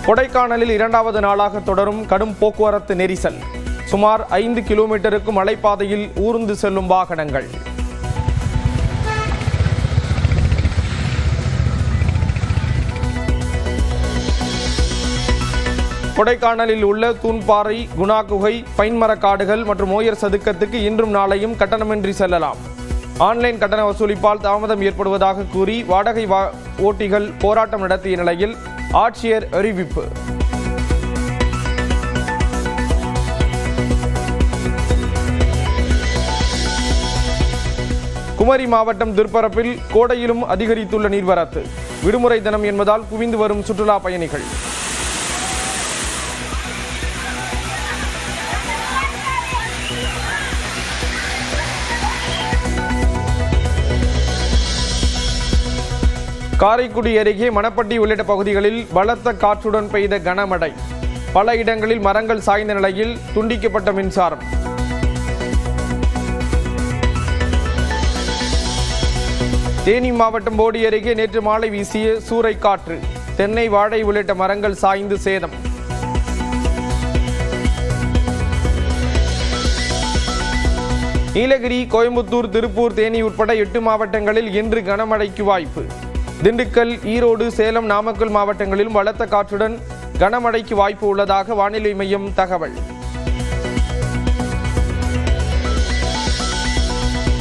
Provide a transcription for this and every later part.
கொடைக்கானலில் இரண்டாவது நாளாக தொடரும் கடும் போக்குவரத்து நெரிசல். சுமார் 5 கிலோமீட்டருக்கு மலைப்பாதையில் ஊர்ந்து செல்லும் வாகனங்கள். கொடைக்கானலில் உள்ள தூண்பாறை, குணா குகை, பைன்மரக்காடுகள் மற்றும் ஓயர் சதுக்கத்துக்கு இன்றும் நாளையும் கட்டணமின்றி செல்லலாம். ஆன்லைன் கட்டண வசூலிப்பால் தாமதம் ஏற்படுவதாக கூறி வாடகை ஓட்டிகள் போராட்டம் நடத்திய நிலையில் ஆட்சியர் அறிவிப்பு. குமரி மாவட்டம் திருப்பரப்பில் கோடையிலும் அதிகரித்துள்ள நீர்வரத்து. விடுமுறை தினம் என்பதால் குவிந்து வரும் சுற்றுலா பயணிகள். காரைக்குடி அருகே மணப்பட்டி உள்ளிட்ட பகுதிகளில் பலத்த காற்றுடன் பெய்த கனமழை. பல இடங்களில் மரங்கள் சாய்ந்த நிலையில் துண்டிக்கப்பட்ட மின்சாரம். தேனி மாவட்டம் போடி அருகே நேற்று மாலை வீசிய சூறை காற்று. தென்னை, வாழை உள்ளிட்ட மரங்கள் சாய்ந்து சேதம். நீலகிரி, கோயம்புத்தூர், திருப்பூர், தேனி உட்பட 8 மாவட்டங்களில் இன்று கனமழைக்கு வாய்ப்பு. திண்டுக்கல், ஈரோடு, சேலம், நாமக்கல் மாவட்டங்களிலும் பலத்த காற்றுடன் கனமழைக்கு வாய்ப்பு உள்ளதாக வானிலை மையம் தகவல்.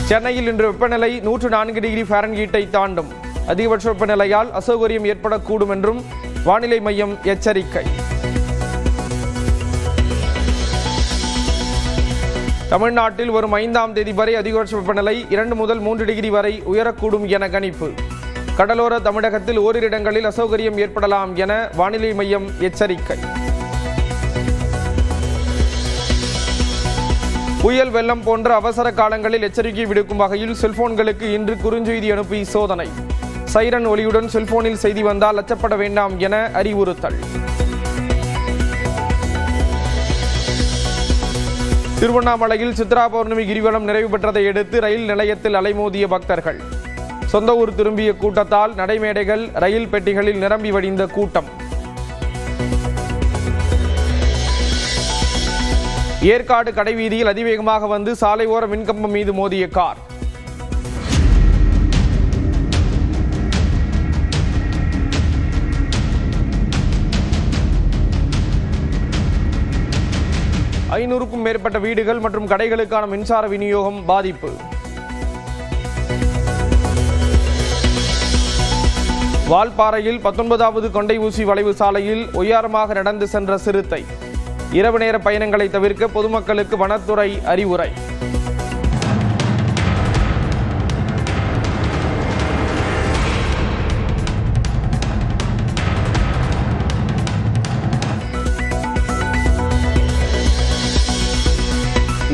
சென்னையில் இன்று வெப்பநிலை 104 டிகிரி ஃபாரன்ஹீட்டை தாண்டும். அதிகபட்ச வெப்பநிலையால் அசௌகரியம் ஏற்படக்கூடும் என்றும் வானிலை மையம் எச்சரிக்கை. தமிழ்நாட்டில் வரும் 5ஆம் தேதி வரை அதிகபட்ச வெப்பநிலை 2 முதல் 3 டிகிரி வரை உயரக்கூடும் என கணிப்பு. கடலோர தமிழகத்தில் ஓரிரு இடங்களில் அசௌகரியம் ஏற்படலாம் என வானிலை மையம் எச்சரிக்கை. புயல், வெள்ளம் போன்ற அவசர காலங்களில் எச்சரிக்கை விடுக்கும் வகையில் செல்போன்களுக்கு இன்று குறுஞ்செய்தி அனுப்பி சோதனை. சைரன் ஒலியுடன் செல்போனில் செய்தி வந்தால் அச்சப்பட வேண்டாம் என அறிவுறுத்தல். திருவண்ணாமலையில் சித்ரா பௌர்ணமி கிரிவலம் நிறைவு பெற்றதை அடுத்து ரயில் நிலையத்தில் அலைமோதிய பக்தர்கள். சொந்த ஊர் திரும்பிய கூட்டத்தால் நடைமேடைகள், ரயில் பெட்டிகளில் நிரம்பி வழிந்த கூட்டம். ஏற்காடு கடைவீதியில் அதிவேகமாக வந்து சாலை ஓர மின்கம்பம் மீது மோதிய கார். ஐநூறுக்கும் மேற்பட்ட வீடுகள் மற்றும் கடைகளுக்கான மின்சார விநியோகம் பாதிப்பு. வால்பாறையில் 19வது கொண்டை ஊசி வளைவு சாலையில் ஒய்யாரமாக நடந்து சென்ற சிறுத்தை. இரவு நேர பயணங்களை தவிர்க்க பொதுமக்களுக்கு வனத்துறை அறிவுரை.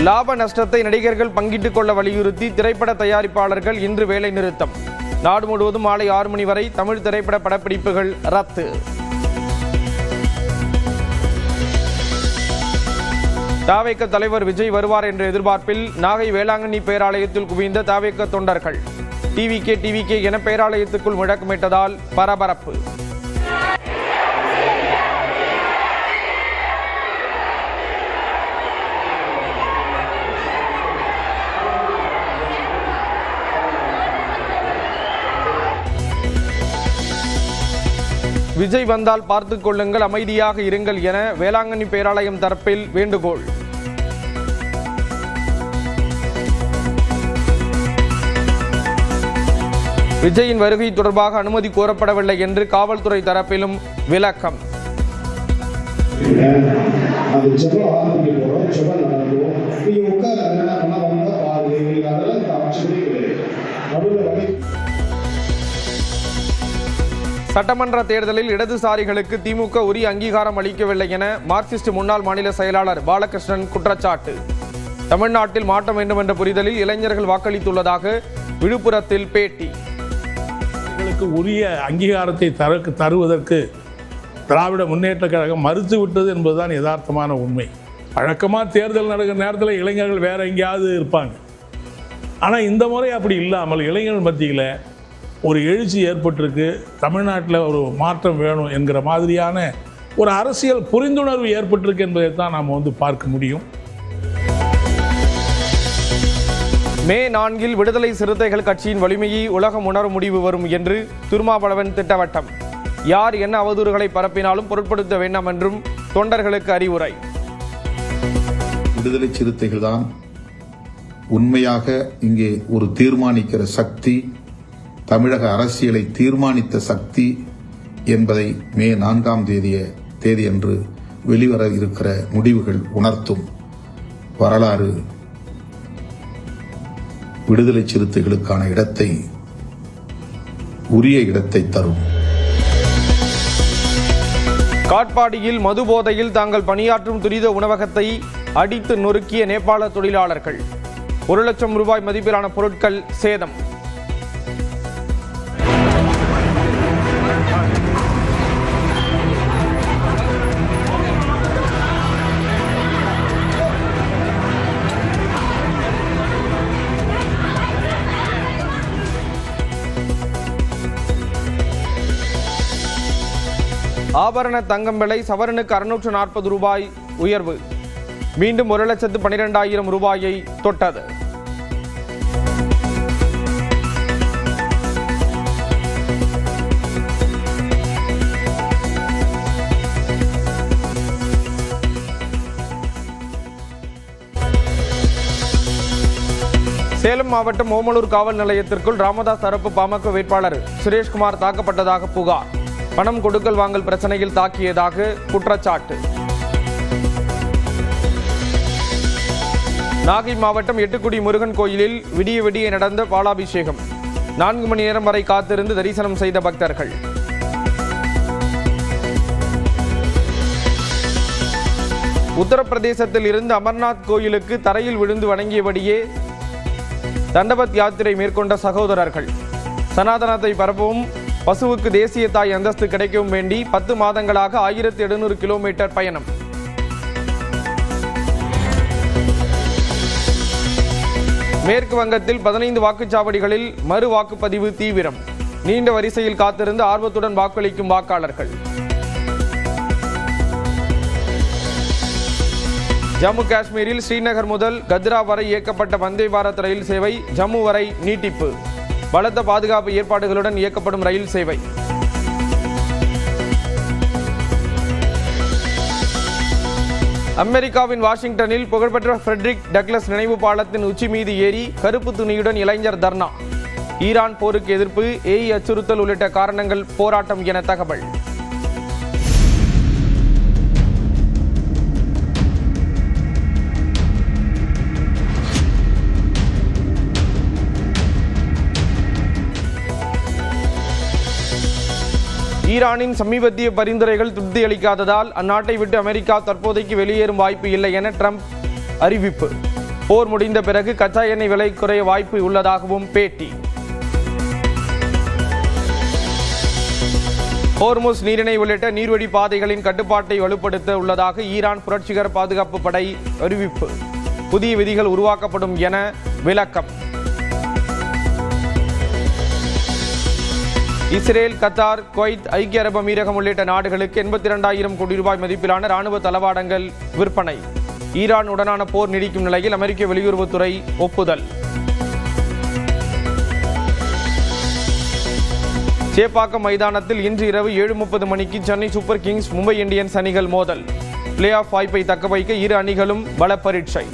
லாப நஷ்டத்தை நடிகர்கள் பங்கிட்டுக் கொள்ள வலியுறுத்தி திரைப்பட தயாரிப்பாளர்கள் இன்று வேலை நிறுத்தம். நாடு முழுவதும் மாலை 6 மணி வரை தமிழ் திரைப்பட படப்பிடிப்புகள் ரத்து. தவேக தலைவர் விஜய் வருவார் என்ற எதிர்பார்ப்பில் நாகை வேளாங்கண்ணி பேராலயத்தில் குவிந்த தவேக தொண்டர்கள். டிவிகே என பேராலயத்துக்குள் முழக்கமிட்டதால் பரபரப்பு. விஜய் வந்தால் பார்த்துக் கொள்ளுங்கள், அமைதியாக இருங்கள் என வேளாங்கண்ணி பேராலயம் தரப்பில் வேண்டுகோள். விஜயின் வருகை தொடர்பாக அனுமதி கோரப்படவில்லை என்று காவல்துறை தரப்பிலும் விளக்கம். சட்டமன்ற தேர்தலில் இடதுசாரிகளுக்கு திமுக உரிய அங்கீகாரம் அளிக்கவில்லை என மார்க்சிஸ்ட் முன்னாள் மாநில செயலாளர் பாலகிருஷ்ணன் குற்றச்சாட்டு. தமிழ்நாட்டில் மாற்றம் வேண்டும் என்ற புரிதலில் இளைஞர்கள் வாக்களித்துள்ளதாக விழுப்புரத்தில் பேட்டி. உரிய அங்கீகாரத்தை தருவதற்கு திராவிட முன்னேற்ற கழகம் மறுத்துவிட்டது என்பதுதான் யதார்த்தமான உண்மை. வழக்கமாக தேர்தல் நடக்கிற நேரத்தில் இளைஞர்கள் வேற எங்கேயாவது இருப்பாங்க. ஆனால் இந்த முறை அப்படி இல்லாமல் இளைஞர்கள் மத்தியில் ஒரு எழுச்சி ஏற்பட்டிருக்கு. தமிழ்நாட்டில் ஒரு மாற்றம் வேணும் என்கிற மாதிரியான ஒரு அரசியல் புரிந்துணர்வு ஏற்பட்டிருக்கு என்பதை தான் நாம் பார்க்க முடியும். மே 4 விடுதலை சிறுத்தைகள் கட்சியின் வலிமையை உலகம் உணர முடிவு வரும் என்று திருமாவளவன் திட்டவட்டம். யார் என்ன அவதூறுகளை பரப்பினாலும் பொருட்படுத்த வேண்டாம் என்றும் தொண்டர்களுக்கு அறிவுரை. விடுதலை சிறுத்தைகள் தான் உண்மையாக இங்கே ஒரு தீர்மானிக்கிற சக்தி, தமிழக அரசியலை தீர்மானித்த சக்தி என்பதை மே 4 தேதியன்று வெளிவர இருக்கிற முடிவுகள் உணர்த்தும். வரலாறு விடுதலை சிறுத்தைகளுக்கான இடத்தை, உரிய இடத்தை தரும். காட்பாடியில் மது போதையில் தாங்கள் பணியாற்றும் துரித உணவகத்தை அடித்து நொறுக்கிய நேபாள தொழிலாளர்கள். 1 லட்சம் ரூபாய் மதிப்பிலான பொருட்கள் சேதம். ஆபரண தங்கம் விலை சவரனுக்கு 640 ரூபாய் உயர்வு. மீண்டும் 1,12,000 ரூபாயை தொட்டது. சேலம் மாவட்டம் ஓமலூர் காவல் நிலையத்திற்குள் ராமதாஸ் தரப்பு பாமக வேட்பாளர் சுரேஷ்குமார் தாக்கப்பட்டதாக புகார். பணம் கொடுக்கல் வாங்கல் பிரச்சனையில் தாக்கியதாக குற்றச்சாட்டு. நாகை மாவட்டம் எட்டுக்குடி முருகன் கோயிலில் விடிய விடிய நடந்த பாலாபிஷேகம். 4 மணி நேரம் வரை காத்திருந்து தரிசனம் செய்த பக்தர்கள். உத்தரப்பிரதேசத்தில் இருந்து அமர்நாத் கோயிலுக்கு தரையில் விழுந்து வணங்கியபடியே தண்டவத் யாத்திரை மேற்கொண்ட சகோதரர்கள். சனாதனத்தை பரப்பவும் பசுவுக்கு தேசிய தாய் அந்தஸ்து கிடைக்கவும் வேண்டி 10 மாதங்களாக 1700 கிலோமீட்டர் பயணம். மேற்கு வங்கத்தில் 15 வாக்குச்சாவடிகளில் மறு வாக்குப்பதிவு தீவிரம். நீண்ட வரிசையில் காத்திருந்து ஆர்வத்துடன் வாக்களிக்கும் வாக்காளர்கள். ஜம்மு காஷ்மீரில் ஸ்ரீநகர் முதல் கத்ரா வரை இயக்கப்பட்ட வந்தே பாரத் ரயில் சேவை ஜம்மு வரை நீட்டிப்பு. பலத்த பாதுகாப்பு ஏற்பாடுகளுடன் இயக்கப்படும் ரயில் சேவை. அமெரிக்காவின் வாஷிங்டனில் புகழ்பெற்ற ஃப்ரெட்ரிக் டக்ளஸ் நினைவு பாலத்தின் உச்சி மீது ஏறி கருப்பு துணியுடன் இளைஞர் தர்ணா. ஈரான் போருக்கு எதிர்ப்பு, ஏஐ அச்சுறுத்தல் உள்ளிட்ட காரணங்கள் போராட்டம் என தகவல். ஈரானின் சமீபத்திய பரிந்துரைகள் திருப்தி அளிக்காததால் அந்நாட்டை விட்டு அமெரிக்கா தற்போதைக்கு வெளியேறும் வாய்ப்பு இல்லை என ட்ரம்ப் அறிவிப்பு. போர் முடிந்த பிறகு கச்சா எண்ணெய் விலை குறைய வாய்ப்பு உள்ளதாகவும் பேட்டி. ஹோர்முஸ் நீரிணை உள்ளிட்ட நீர்வழி பாதைகளின் கட்டுப்பாட்டை வலுப்படுத்த உள்ளதாக ஈரான் புரட்சிகர பாதுகாப்பு படை அறிவிப்பு. புதிய விதிகள் உருவாக்கப்படும் என விளக்கம். இஸ்ரேல், கத்தார், குவைத், ஐக்கிய அரபு அமீரகம் உள்ளிட்ட நாடுகளுக்கு 82,000 கோடி ரூபாய் மதிப்பிலான ராணுவ தளவாடங்கள் விற்பனை. ஈரான் உடனான போர் நீடிக்கும் நிலையில் அமெரிக்க வெளியுறவுத்துறை ஒப்புதல். சேப்பாக்கம் மைதானத்தில் இன்று இரவு 7:30 மணிக்கு Chennai super Kings, Mumbai Indians அணிகள் மோதல். பிளே ஆஃப் வாய்ப்பை தக்க வைக்க இரு அணிகளும் பல பரீட்சை.